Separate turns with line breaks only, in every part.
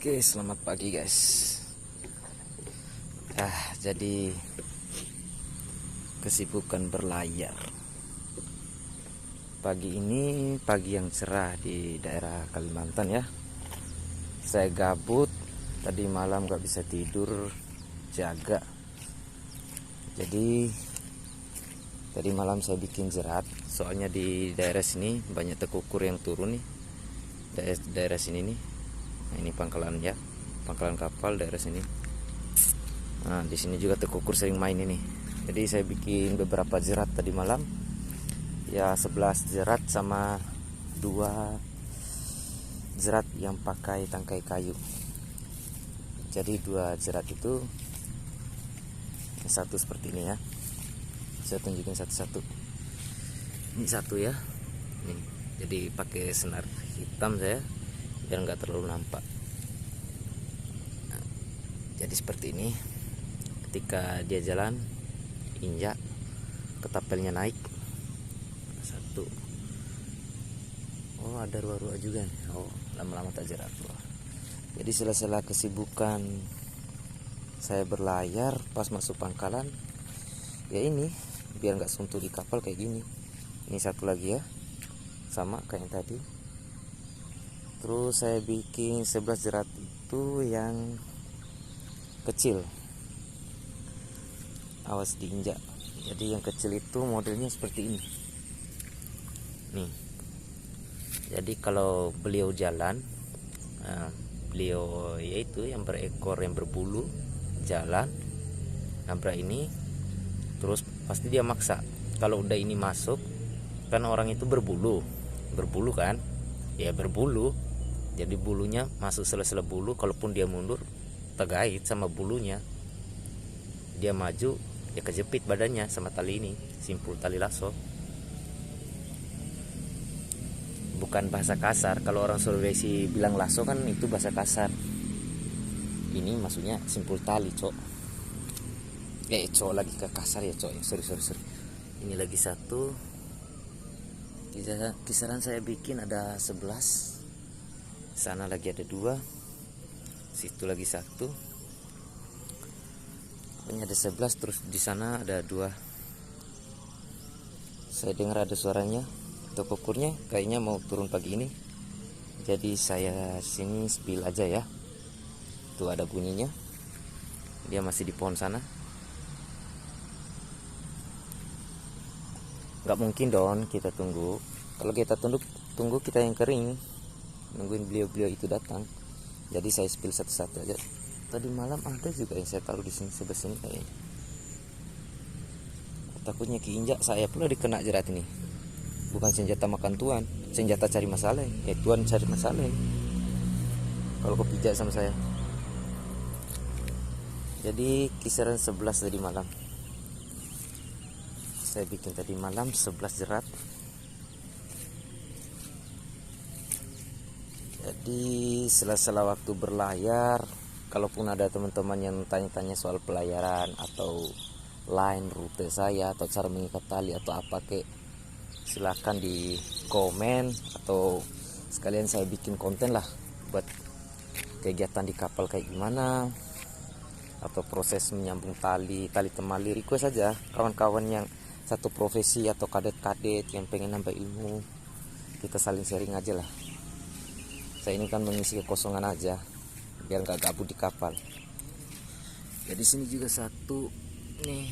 Oke, selamat pagi guys. Jadi kesibukan berlayar. Pagi ini pagi yang cerah di daerah Kalimantan ya. Saya gabut, tadi malam gak bisa tidur, jaga. Jadi tadi malam saya bikin jerat. Soalnya di daerah sini banyak tekukur yang turun nih. Daerah sini nih. Nah, ini pangkalan ya, pangkalan kapal daerah sini. Nah, di sini juga tekukur sering main ini. Jadi saya bikin beberapa jerat tadi malam. Ya 11 jerat sama 2 jerat yang pakai tangkai kayu. Jadi 2 jerat itu satu seperti ini ya. Saya tunjukin satu-satu. Ini satu ya. Nih, jadi pakai senar hitam saya biar nggak terlalu nampak. Nah, jadi seperti ini. Ketika dia jalan, injak, ketapelnya naik. Satu. Oh, ada ruah-ruah juga nih. Oh, lama-lama tak jerat ruah. Jadi sela-sela kesibukan saya berlayar pas masuk pangkalan, ya ini biar nggak suntuk di kapal kayak gini. Ini satu lagi ya, sama kayak yang tadi. Terus saya bikin 11 jerat itu yang kecil, awas diinjak. Jadi yang kecil itu modelnya seperti ini nih. Jadi kalau beliau jalan, beliau yaitu yang berekor yang berbulu jalan nabrak ini, terus pasti dia maksa. Kalau udah ini masuk, kan orang itu berbulu kan ya, berbulu. Jadi bulunya masuk sela-sela bulu, kalaupun dia mundur tergait sama bulunya, dia maju ya kejepit badannya sama tali ini, simpul tali lasso. Bukan bahasa kasar, kalau orang Sulawesi bilang lasso kan itu bahasa kasar. Ini maksudnya simpul tali, cok. Cok lagi ke kasar ya, cok. Sorry. Ini lagi satu. Kisaran saya bikin ada 11. Sana lagi ada 2, situ lagi 1. Pokoknya ada 11, terus di sana ada 2. Saya dengar ada suaranya. Tekukurnya kayaknya mau turun pagi ini. Jadi saya sini spill aja ya. Tuh ada bunyinya. Dia masih di pohon sana. Gak mungkin dong kita tunggu. Kalau kita tunggu kita yang kering, nungguin beliau itu datang. Jadi saya spill satu-satu aja. Tadi malam ada juga yang saya taruh di sini, sebelah sini kayaknya. Takutnya keinjak, saya pula dikena jerat ini. Bukan senjata makan tuan, senjata cari masalah. Tuan cari masalah kalau kepijak sama saya. Jadi kisaran 11 tadi malam. Saya bikin tadi malam 11 jerat. Jadi sela-sela waktu berlayar, kalaupun ada teman-teman yang tanya-tanya soal pelayaran atau line rute saya atau cara mengikat tali atau apa kek, silahkan di komen, atau sekalian saya bikin konten lah buat kegiatan di kapal kayak gimana, atau proses menyambung tali temali. Request saja kawan-kawan yang satu profesi atau kadet-kadet yang pengen nambah ilmu, kita saling sharing aja lah. Saya ini kan mengisi kekosongan aja biar nggak gabut di kapal. Jadi sini juga satu nih,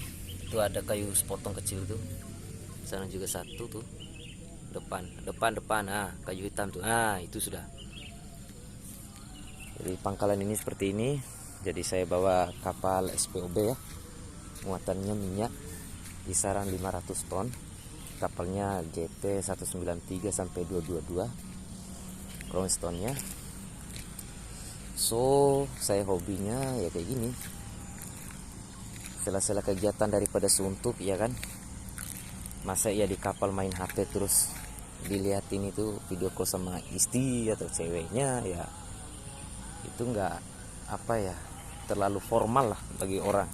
tuh ada kayu sepotong kecil tuh. Sana juga satu tuh, depan kayu hitam tuh. Itu sudah. Jadi pangkalan ini seperti ini. Jadi saya bawa kapal SPOB ya, muatannya minyak kisaran 500 ton. Kapalnya GT 193 sampai 222 Crownstone-nya. So saya hobinya ya kayak gini, sela-sela kegiatan daripada suntuk ya kan. Masa ya di kapal main HP terus dilihatin itu video call sama istri atau ceweknya, ya itu enggak terlalu formal lah bagi orang.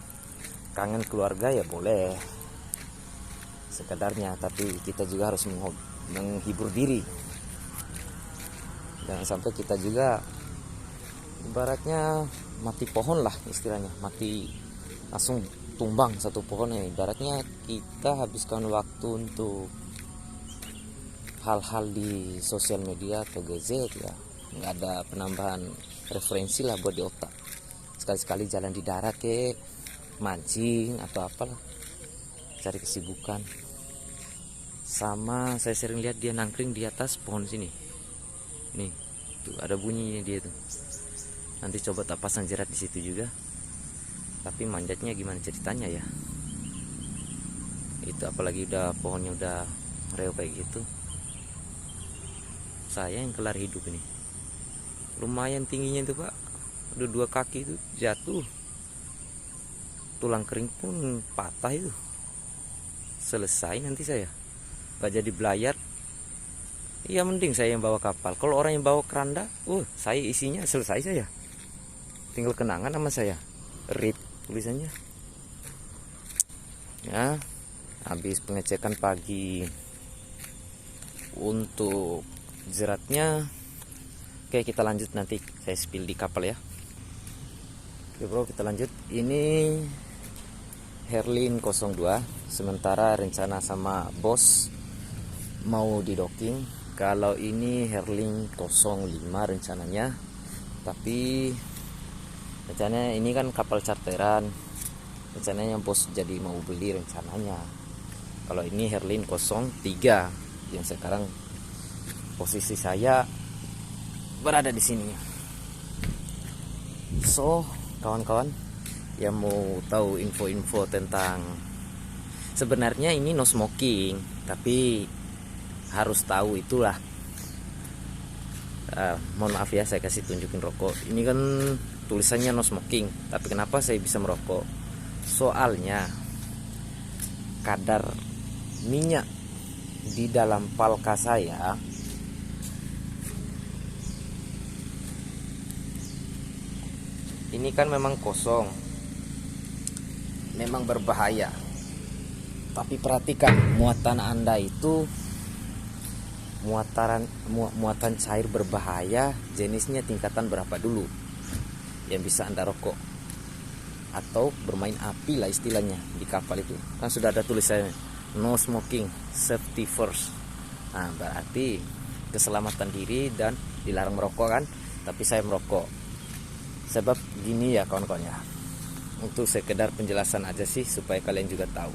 Kangen keluarga ya boleh sekadarnya, tapi kita juga harus menghibur diri. Jangan sampai kita juga ibaratnya mati pohon lah istilahnya, mati langsung tumbang satu pohon ya. Ibaratnya kita habiskan waktu untuk hal-hal di sosial media atau gadget ya, nggak ada penambahan referensi lah buat di otak. Sekali-sekali jalan di darat ke mancing atau apalah, cari kesibukan. Sama saya sering lihat dia nangkring di atas pohon sini nih, tuh ada bunyinya dia tuh. Nanti coba tak pasang jerat di situ juga, tapi manjatnya gimana ceritanya ya itu, apalagi udah pohonnya udah reo kayak gitu. Saya yang kelar hidup ini, lumayan tingginya itu Pak, udah 2 kaki itu jatuh, tulang kering pun patah itu. Selesai nanti saya gak jadi belayar. Iya mending saya yang bawa kapal. Kalau orang yang bawa keranda, saya isinya selesai saya. Tinggal kenangan sama saya. RIP tulisannya. Ya, habis pengecekan pagi. Untuk jeratnya, oke kita lanjut nanti saya spill di kapal ya. Oke bro, kita lanjut. Ini Herlin 02. Sementara rencana sama bos mau di docking. Kalau ini Herlin 05 rencananya, tapi rencananya ini kan kapal charteran, rencananya bos jadi mau beli rencananya. Kalau ini Herlin 03 yang sekarang posisi saya berada di sini. So kawan-kawan yang mau tahu info-info tentang, sebenarnya ini no smoking, tapi harus tahu itulah. Mohon maaf ya saya kasih tunjukin rokok. Ini kan tulisannya no smoking, tapi kenapa saya bisa merokok? Soalnya kadar minyak di dalam palka saya ini kan memang kosong, memang berbahaya. Tapi perhatikan muatan Anda itu muatan cair berbahaya, jenisnya tingkatan berapa dulu yang bisa Anda rokok atau bermain api lah istilahnya. Di kapal itu kan sudah ada tulisannya no smoking, safety first. Nah berarti keselamatan diri dan dilarang merokok kan, tapi saya merokok. Sebab gini ya kawan-kawan ya, untuk sekedar penjelasan aja sih supaya kalian juga tahu.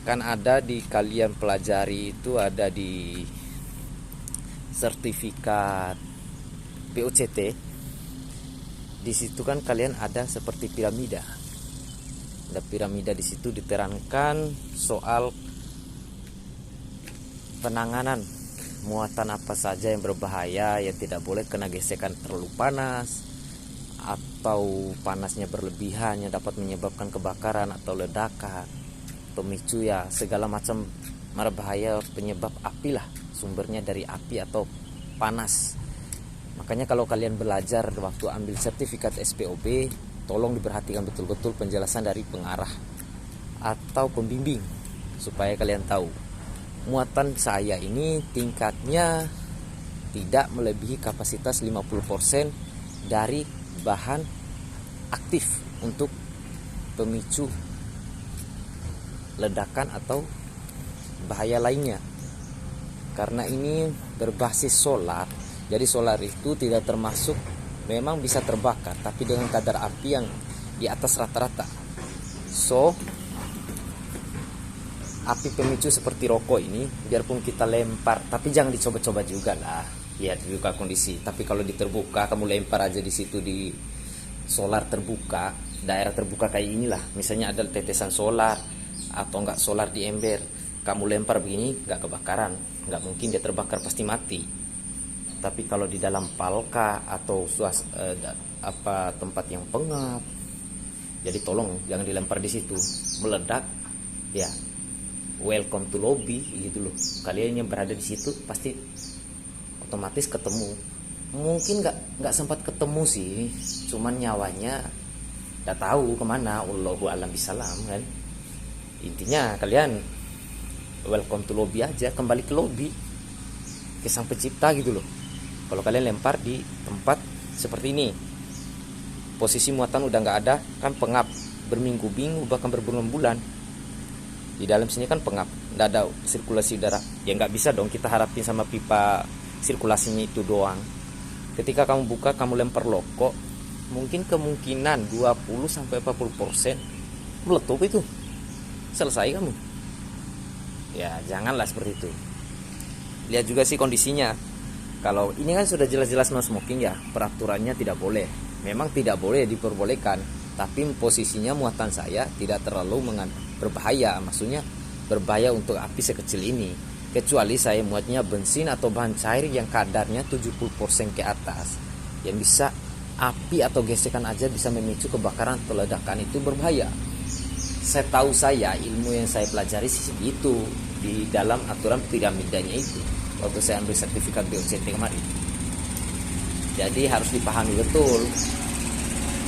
Kan ada di kalian pelajari itu, ada di sertifikat POCT. Di situ kan kalian ada seperti piramida. Ada piramida di situ diterangkan soal penanganan muatan apa saja yang berbahaya, yang tidak boleh kena gesekan terlalu panas atau panasnya berlebihan yang dapat menyebabkan kebakaran atau ledakan, pemicu ya, segala macam berbahaya penyebab api lah, sumbernya dari api atau panas. Makanya kalau kalian belajar waktu ambil sertifikat SPOB, tolong diperhatikan betul-betul penjelasan dari pengarah atau pembimbing supaya kalian tahu muatan saya ini tingkatnya tidak melebihi kapasitas 50% dari bahan aktif untuk pemicu ledakan atau bahaya lainnya. Karena ini berbasis solar, jadi solar itu tidak termasuk, memang bisa terbakar tapi dengan kadar api yang di atas rata-rata. So api pemicu seperti rokok ini biarpun kita lempar, tapi jangan dicoba-coba juga lah, lihat juga kondisi. Tapi kalau di terbuka kamu lempar aja di situ, di solar terbuka, daerah terbuka kayak inilah, misalnya ada tetesan solar atau enggak solar di ember, kamu lempar begini enggak kebakaran, enggak mungkin dia terbakar, pasti mati. Tapi kalau di dalam palka atau tempat yang pengap, jadi tolong jangan dilempar di situ, meledak ya welcome to lobby gitu loh. Kalian yang berada di situ pasti otomatis ketemu. Mungkin nggak sempat ketemu sih, cuman nyawanya udah tahu kemana, wallahu alam bisalam kan. Intinya kalian welcome to lobby aja, kembali ke lobby, ke sang pencipta gitu loh. Kalau kalian lempar di tempat seperti ini. Posisi muatan udah nggak ada, kan pengap berminggu-minggu bahkan berbulan-bulan. Di dalam sini kan pengap, nggak ada sirkulasi udara. Ya nggak bisa dong kita harapin sama pipa sirkulasinya itu doang. Ketika kamu buka, kamu lempar loko, mungkin kemungkinan 20-40% meletup itu. Selesai kamu. Ya janganlah seperti itu. Lihat juga sih kondisinya. Kalau ini kan sudah jelas-jelas no smoking ya, peraturannya tidak boleh. Memang tidak boleh, diperbolehkan, tapi posisinya muatan saya tidak terlalu berbahaya. Maksudnya berbahaya untuk api sekecil ini, kecuali saya muatnya bensin atau bahan cair yang kadarnya 70% ke atas, yang bisa api atau gesekan aja bisa memicu kebakaran atau ledakan. Itu berbahaya. Setahu saya, ilmu yang saya pelajari sih itu di dalam aturan piramidanya itu waktu saya ambil sertifikat BOCT kemarin. Jadi harus dipahami betul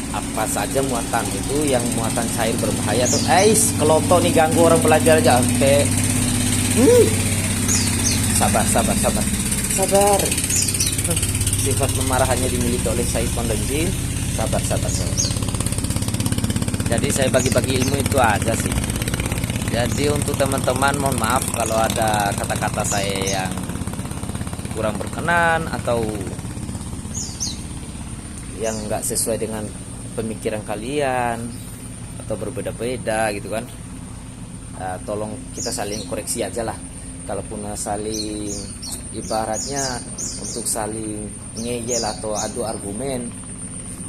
apa saja muatan itu, yang muatan cair berbahaya tuh. Keloto nih, ganggu orang belajar aja. Oke. Sabar. Sifat memarah hanya dimiliki oleh syaitan dan jin. Sabar. Jadi saya bagi-bagi ilmu itu aja sih. Jadi untuk teman-teman mohon maaf kalau ada kata-kata saya yang kurang berkenan atau yang nggak sesuai dengan pemikiran kalian atau berbeda-beda gitu kan. Tolong kita saling koreksi aja lah. Kalaupun saling ibaratnya untuk saling ngeyel atau adu argumen,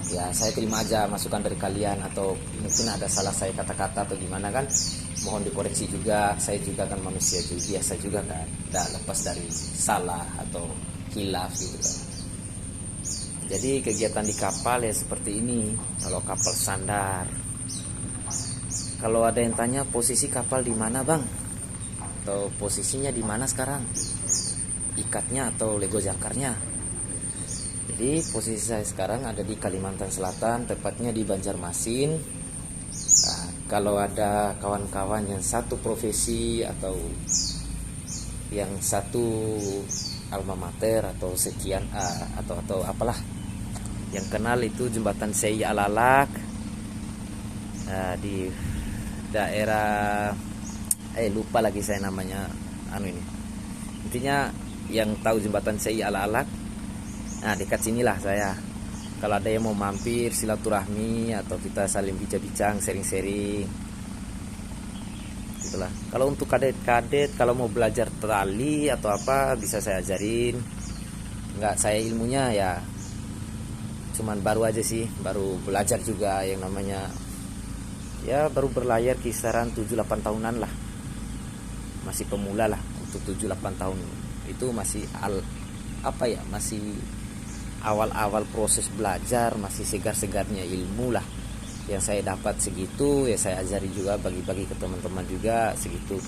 ya saya terima aja masukan dari kalian. Atau mungkin ada salah saya kata-kata atau gimana kan, mohon dikoreksi juga. Saya juga kan manusia juga, biasa juga kan, tidak lepas dari salah atau khilaf gitu kan. Jadi kegiatan di kapal ya seperti ini. Kalau kapal sandar, kalau ada yang tanya posisi kapal di mana bang, atau posisinya di mana sekarang, ikatnya atau lego jangkarnya. Jadi posisi saya sekarang ada di Kalimantan Selatan, tepatnya di Banjarmasin. Nah, kalau ada kawan-kawan yang satu profesi atau yang satu alma mater atau sekian atau apalah yang kenal, itu jembatan Sei Alalak di daerah lupa lagi saya namanya ini. Intinya yang tahu jembatan Sei Alalak, nah dekat sinilah saya. Kalau ada yang mau mampir silaturahmi atau kita saling bincang-bincang, sharing-sharing gitulah. Kalau untuk kadet-kadet kalau mau belajar tali atau apa bisa saya ajarin. Enggak, saya ilmunya ya cuman baru aja sih, baru belajar juga, yang namanya ya baru berlayar kisaran 7-8 tahunan lah. Masih pemula lah untuk 7-8 tahun. Itu masih masih awal-awal proses belajar, masih segar-segarnya ilmu lah. Yang saya dapat segitu ya saya ajari juga, bagi-bagi ke teman-teman juga segitu.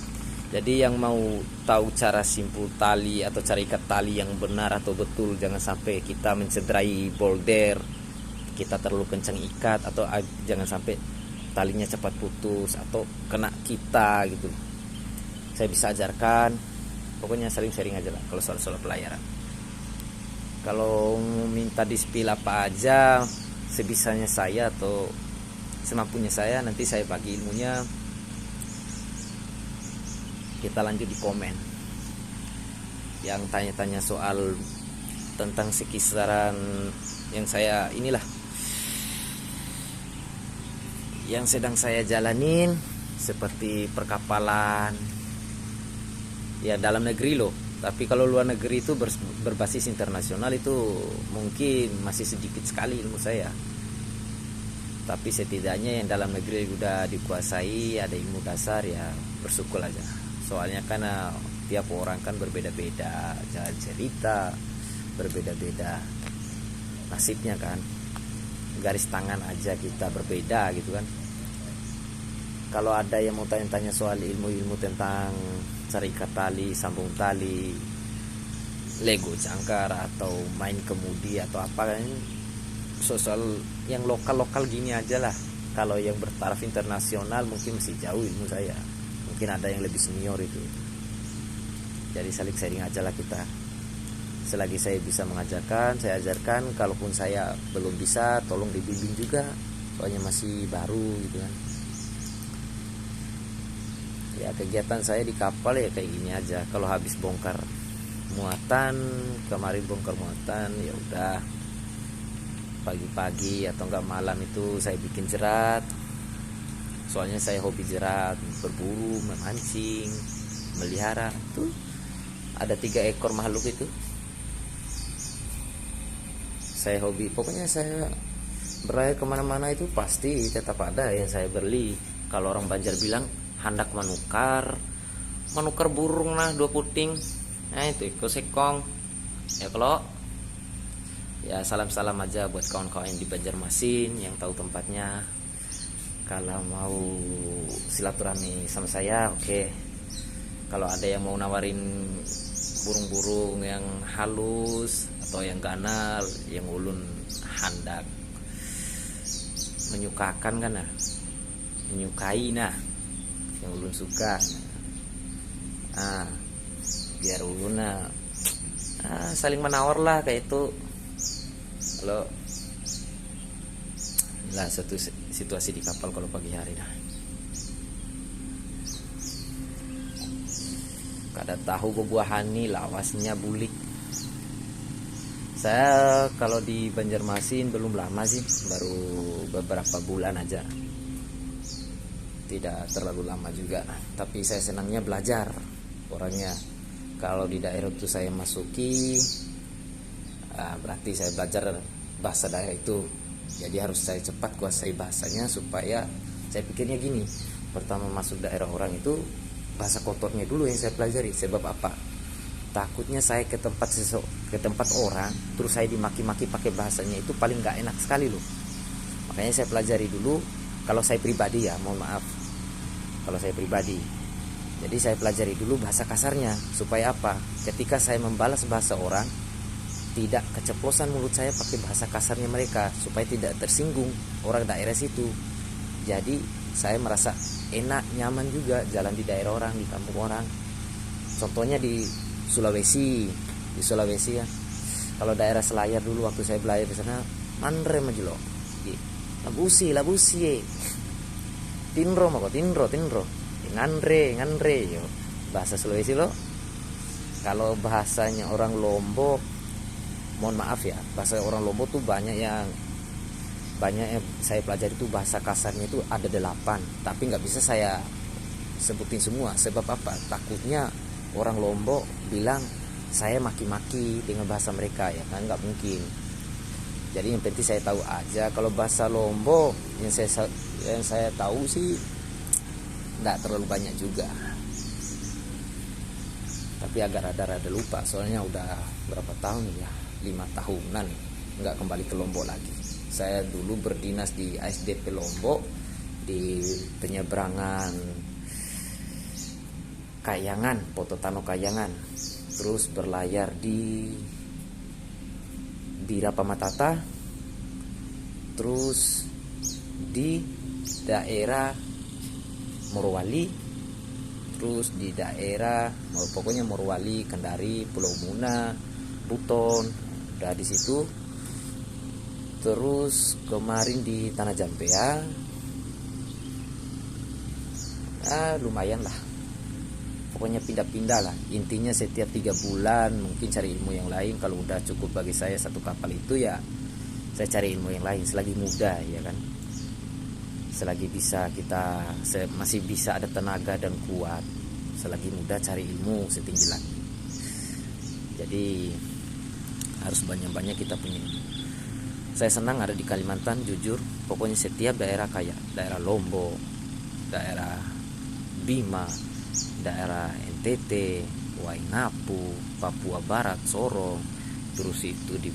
Jadi yang mau tahu cara simpul tali atau cara ikat tali yang benar atau betul, jangan sampai kita mencederai boulder, kita terlalu kencang ikat, atau jangan sampai talinya cepat putus atau kena kita gitu. Saya bisa ajarkan, pokoknya sharing-sharing aja lah kalau soal-soal pelayaran. Kalau minta di spill apa aja sebisanya saya atau semampunya saya, nanti saya bagi ilmunya. Kita lanjut di komen. Yang tanya-tanya soal tentang sekisaran yang saya inilah, yang sedang saya jalanin, seperti perkapalan ya dalam negeri loh. Tapi kalau luar negeri itu berbasis internasional itu mungkin masih sedikit sekali ilmu saya. Tapi setidaknya yang dalam negeri udah dikuasai, ada ilmu dasar, ya bersyukur aja. Soalnya kan tiap orang kan berbeda-beda jalan cerita, berbeda-beda nasibnya kan. Garis tangan aja kita berbeda gitu kan. Kalau ada yang mau tanya-tanya soal ilmu-ilmu tentang cara ikat tali, sambung tali, lego jangkar, atau main kemudi atau apa kan, soal yang lokal-lokal gini aja lah. Kalau yang bertaraf internasional mungkin masih jauh ilmu saya, mungkin ada yang lebih senior itu. Jadi saling sharing aja lah kita. Selagi saya bisa mengajarkan, saya ajarkan. Kalaupun saya belum bisa, tolong dibimbing juga, soalnya masih baru gitu kan. Ya kegiatan saya di kapal ya kayak gini aja. Kalau habis bongkar muatan, kemarin bongkar muatan, ya udah pagi-pagi atau enggak malam itu saya bikin jerat. Soalnya saya hobi jerat, berburu, memancing, melihara. Tuh ada 3 ekor makhluk itu. Saya hobi, pokoknya saya berlayar kemana-mana itu pasti tetap ada yang saya beli. Kalau orang Banjar bilang handak manukar burung nah 2 puting. Nah itu ikut sekong. Ya kalau ya salam-salam aja buat kawan-kawan di Banjarmasin yang tahu tempatnya. Kalau mau silaturahmi sama saya, oke. Kalau ada yang mau nawarin burung-burung yang halus atau yang ganal, yang ulun handak menyukakan kan nah, menyukai nah, yang ulun suka. Nah, biar ulun saling menawar lah kayak itu. Kalau lah satu situasi di kapal kalau pagi hari dah. Kada tahu bebuahani lawasnya bulik. Saya kalau di Banjarmasin belum lama sih, baru beberapa bulan aja. Tidak terlalu lama juga, tapi saya senangnya belajar orangnya. Kalau di daerah itu saya masuki, berarti saya belajar bahasa daerah itu. Jadi harus saya cepat kuasai bahasanya supaya saya pikirnya gini. Pertama masuk daerah orang itu bahasa kotornya dulu yang saya pelajari. Sebab apa? Takutnya saya ke tempat orang terus saya dimaki-maki pakai bahasanya, itu paling nggak enak sekali loh. Makanya saya pelajari dulu. Kalau saya pribadi ya, mohon maaf, kalau saya pribadi, jadi saya pelajari dulu bahasa kasarnya supaya apa? Ketika saya membalas bahasa orang, tidak keceplosan mulut saya pakai bahasa kasarnya mereka, supaya tidak tersinggung orang daerah situ. Jadi saya merasa enak, nyaman juga jalan di daerah orang, di kampung orang. Contohnya di Sulawesi ya. Kalau daerah Selayar dulu waktu saya belajar di sana, manre majelo. Labusi. Tinro. Nganre yo. Bahasa Sulawesi lo. Kalau bahasanya orang Lombok, mohon maaf ya, bahasa orang Lombok tuh banyak yang saya pelajari itu bahasa kasarnya itu ada 8, tapi nggak bisa saya sebutin semua. Sebab apa? Takutnya orang Lombok bilang saya maki-maki dengan bahasa mereka, ya kan, nggak mungkin. Jadi yang penting saya tahu aja. Kalau bahasa Lombok yang saya tahu sih nggak terlalu banyak juga, tapi agak rada-rada lupa. Soalnya udah berapa tahun ya, 5 tahunan nggak kembali ke Lombok lagi. Saya dulu berdinas di ASDP Lombok di penyeberangan Kayangan, Pototano Kayangan. Terus berlayar di Bira Pamatata, terus di daerah Morowali, terus di daerah pokoknya Morowali, Kendari, Pulau Muna, Buton, udah di situ. Terus kemarin di Tanah Jampea, lumayan lah. Pokoknya pindah-pindah lah. Intinya setiap 3 bulan mungkin cari ilmu yang lain. Kalau udah cukup bagi saya satu kapal itu, ya saya cari ilmu yang lain selagi muda, ya kan. Selagi bisa kita masih bisa ada tenaga dan kuat, selagi muda cari ilmu setinggi lagi. Jadi harus banyak-banyak kita punya ilmu. Saya senang ada di Kalimantan, jujur. Pokoknya setiap daerah kayak daerah Lombok, daerah Bima, daerah NTT, Waingapu, Papua Barat, Sorong, terus itu di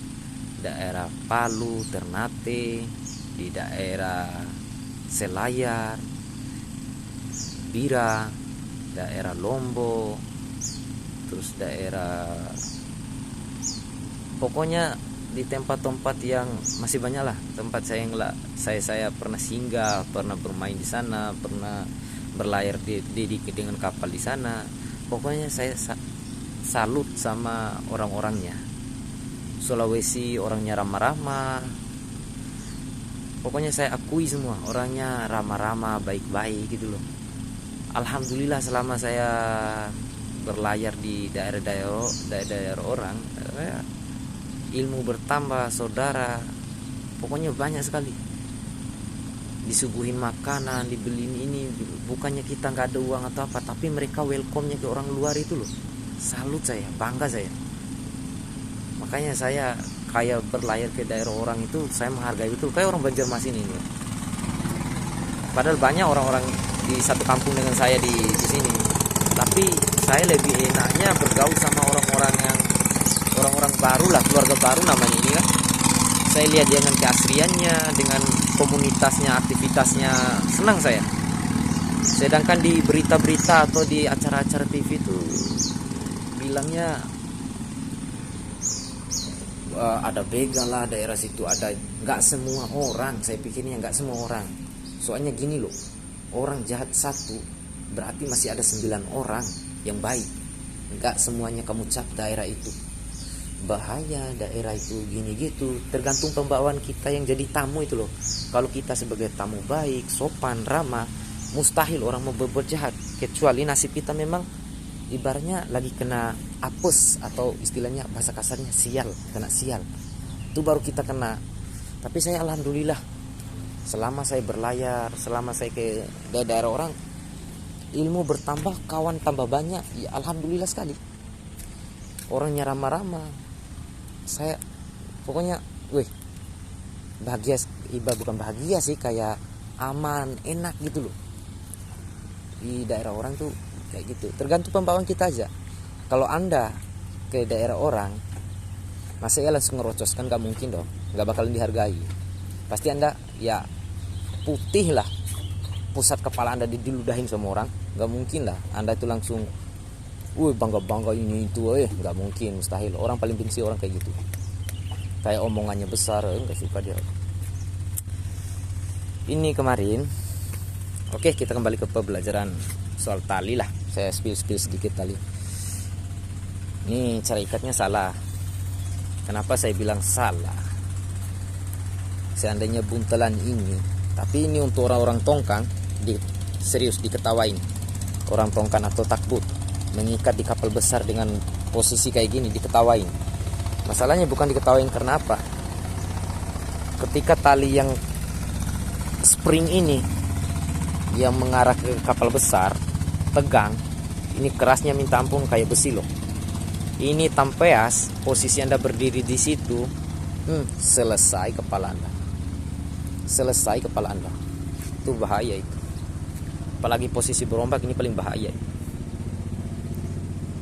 daerah Palu, Ternate, di daerah Selayar, Bira, daerah Lombok, terus daerah, pokoknya di tempat-tempat yang masih banyak lah tempat saya pernah singgah, pernah bermain di sana, pernah berlayar dengan kapal di sana. Pokoknya saya salut sama orang-orangnya. Sulawesi orangnya ramah-ramah. Pokoknya saya akui semua orangnya ramah-ramah, baik-baik gitu loh. Alhamdulillah selama saya berlayar di daerah-daerah orang, ilmu bertambah, saudara. Pokoknya banyak sekali. Disuguhin makanan, dibeliin ini. Bukannya kita nggak ada uang atau apa, tapi mereka welcome-nya ke orang luar itu loh. Salut saya, bangga saya. Makanya saya kayak berlayar ke daerah orang itu, saya menghargai betul. Kayak orang Banjarmasin ini. Padahal banyak orang-orang di satu kampung dengan saya di sini. Tapi saya lebih enaknya bergaul sama orang-orang baru lah, keluarga baru namanya ini kan. Saya lihat dengan keasriannya, dengan komunitasnya, aktivitasnya, senang saya. Sedangkan di berita-berita atau di acara-acara TV itu bilangnya ada begal lah daerah situ, ada. Nggak semua orang, saya pikirnya nggak semua orang. Soalnya gini loh, orang jahat satu berarti masih ada 9 orang yang baik. Nggak semuanya kamu cap daerah itu bahaya, daerah itu gini gitu. Tergantung pembawaan kita yang jadi tamu itu loh. Kalau kita sebagai tamu baik, sopan, ramah, mustahil orang mau berbuat jahat. Kecuali nasib kita memang ibaratnya lagi kena apes, atau istilahnya bahasa kasarnya sial, kena sial. Itu baru kita kena. Tapi saya alhamdulillah selama saya berlayar, selama saya ke daerah orang, ilmu bertambah, kawan tambah banyak. Ya, alhamdulillah sekali. Orangnya ramah-ramah. Saya pokoknya bahagia, bukan bahagia sih, kayak aman, enak gitu loh. Di daerah orang tuh kayak gitu. Tergantung pembawaan kita aja. Kalau Anda ke daerah orang, masa ya langsung ngerocos, kan gak mungkin dong. Gak bakalan dihargai. Pasti Anda ya putih lah, pusat kepala Anda diludahin sama orang. Gak mungkin lah Anda itu langsung bangga-bangga ini itu, nggak mungkin, mustahil. Orang paling benci orang kayak gitu, kayak omongannya besar, nggak suka dia. Ini kemarin, oke, kita kembali ke pembelajaran soal tali lah. Saya spill sedikit tali. Ini cara ikatnya salah. Kenapa saya bilang salah? Seandainya buntelan ini, tapi ini untuk orang-orang tongkang, serius diketawain. Orang tongkang atau takbut mengikat di kapal besar dengan posisi kayak gini, diketawain. Masalahnya bukan diketawain karena apa? Ketika tali yang spring ini yang mengarah ke kapal besar tegang, ini kerasnya minta ampun kayak besi loh. Ini tampeas, posisi Anda berdiri di situ, selesai kepala Anda. Selesai kepala Anda. Itu bahaya itu. Apalagi posisi berombak ini paling bahaya.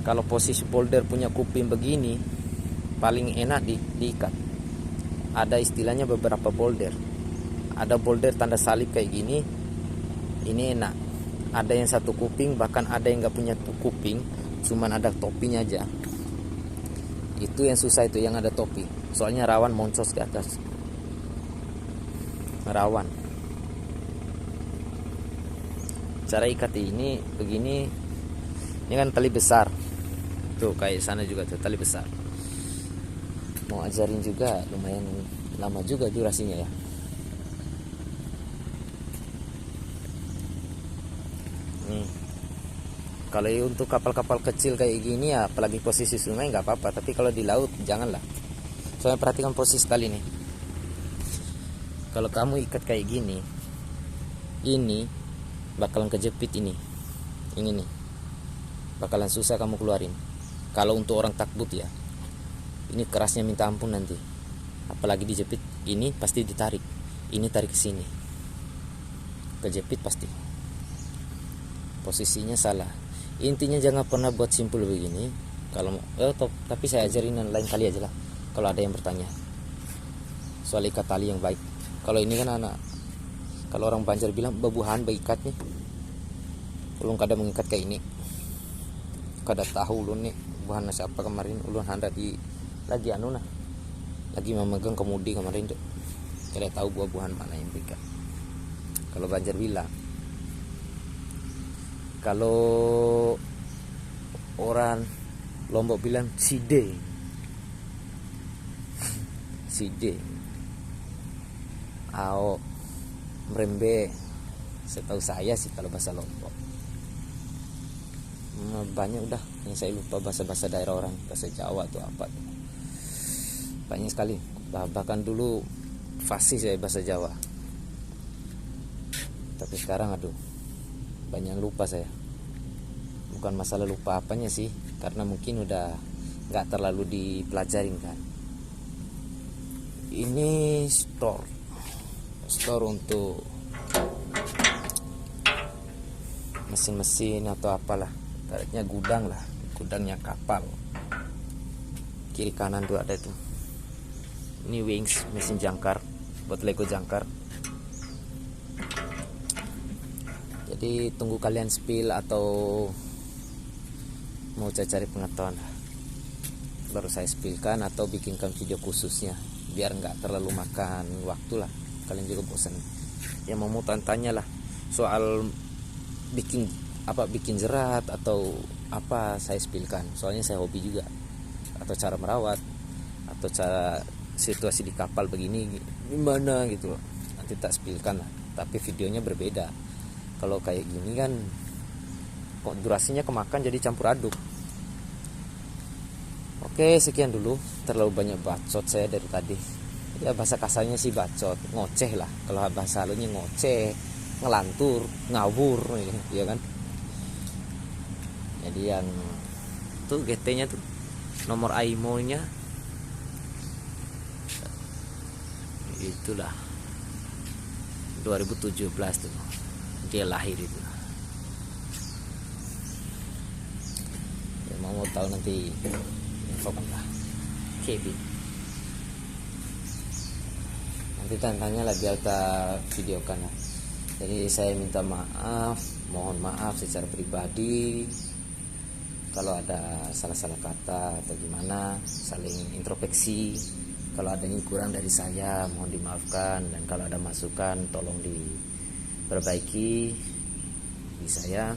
Kalau posisi boulder punya kuping begini, paling enak diikat. Ada istilahnya beberapa boulder. Ada boulder tanda salib kayak gini, ini enak. Ada yang satu kuping, bahkan ada yang nggak punya kuping, cuman ada topinya aja. Itu yang susah, itu yang ada topi. Soalnya rawan moncos ke atas. Rawan. Cara ikat ini begini. Ini kan tali besar. Tuh kayak sana juga tuh tali besar. Mau ajarin juga, lumayan lama juga durasinya ya. Nih, kalau untuk kapal-kapal kecil kayak gini ya, apalagi posisi sungai nggak apa-apa. Tapi kalau di laut janganlah. Soalnya perhatikan posisi tali nih. Kalau kamu ikat kayak gini, ini bakalan kejepit ini nih, bakalan susah kamu keluarin. Kalau untuk orang takbut ya, ini kerasnya minta ampun nanti. Apalagi dijepit, ini pasti ditarik. Ini tarik ke sini, kejepit pasti. Posisinya salah. Intinya jangan pernah buat simpul begini. Kalau tapi saya ajarin lain kali aja lah. Kalau ada yang bertanya soal ikat tali yang baik. Kalau ini kan kalau orang Banjar bilang babuhan baikatnya. Ulun kada mengikat kayak ini. Kada tahu ulun nih buhan siapa kemarin. Ulun hendak lagi lagi memegang kemudi kemarin tuh. Kada tahu buah-buahan mana yang berikat. Kalau Banjar bilang, kalau orang Lombok bilang side. si D, Ao, Mrembe, setahu saya sih kalau bahasa Lombok. Banyak udah yang saya lupa bahasa daerah orang, bahasa Jawa atau apa, banyak sekali. Bahkan dulu fasih saya bahasa Jawa, tapi sekarang aduh banyak lupa saya. Bukan masalah lupa apanya sih, karena mungkin udah nggak terlalu dipelajarin kan. Ini store untuk mesin-mesin atau apalah, ibaratnya gudangnya kapal. Kiri kanan tuh ada itu. Ini wings, mesin jangkar buat Lego jangkar. Jadi tunggu kalian spill atau mau cari pengetahuan, baru saya spillkan atau bikinkan video khususnya, biar nggak terlalu makan waktu lah, kalian juga bosan. Yang mau tanya lah soal bikin jerat atau apa, saya spillkan, soalnya saya hobi juga. Atau cara merawat, atau cara situasi di kapal begini gimana gitu loh, nanti tak spillkan lah, tapi videonya berbeda. Kalau kayak gini kan kok durasinya kemakan jadi campur aduk. Oke, sekian dulu, terlalu banyak bacot saya dari tadi. Ya bahasa kasarnya sih bacot, ngoceh lah. Kalau bahasa halusnya ngoceh, ngelantur, ngawur, ya kan. Jadi yang tuh GT-nya tuh nomor AIMO-nya itulah 2017 tuh dia lahir itu. Ya, mau tahu nanti infokan lah, Kevin. Nanti tanya lah biar kita videokan lah. Jadi saya minta maaf, mohon maaf secara pribadi kalau ada salah-salah kata atau gimana, saling introspeksi. Kalau ada yang kurang dari saya mohon dimaafkan, dan kalau ada masukan tolong diperbaiki di saya,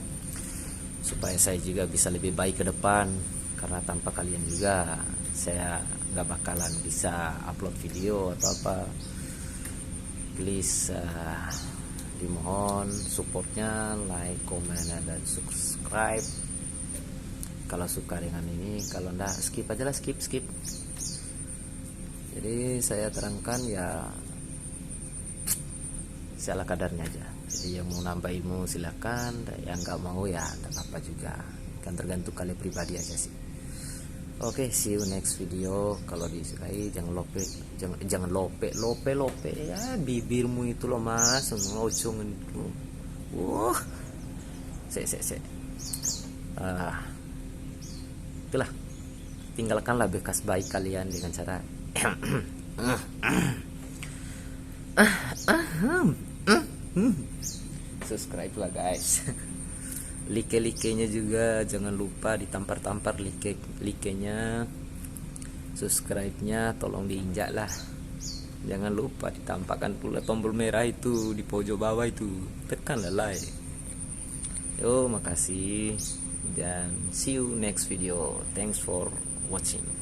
supaya saya juga bisa lebih baik ke depan. Karena tanpa kalian juga saya nggak bakalan bisa upload video atau apa. Please dimohon supportnya, like, komen, dan subscribe kalau suka dengan ini. Kalau enggak skip aja lah, skip. Jadi saya terangkan ya salah kadarnya aja. Jadi yang mau nambah ilmu silakan, yang nggak mau ya enggak apa juga, kan tergantung kalian pribadi aja sih. Oke, see you next video. Kalau disukai jangan lope ya, bibirmu itu loh mas, ngocong itu. Itulah, tinggalkanlah bekas baik kalian dengan cara subscribe lah guys. Like-nya juga jangan lupa ditampar-tampar like-nya. Subscribe-nya tolong diinjak lah. Jangan lupa ditampakkan pula tombol merah itu di pojok bawah itu. Tekanlah like. Yo, makasih dan see you next video. Thanks for watching.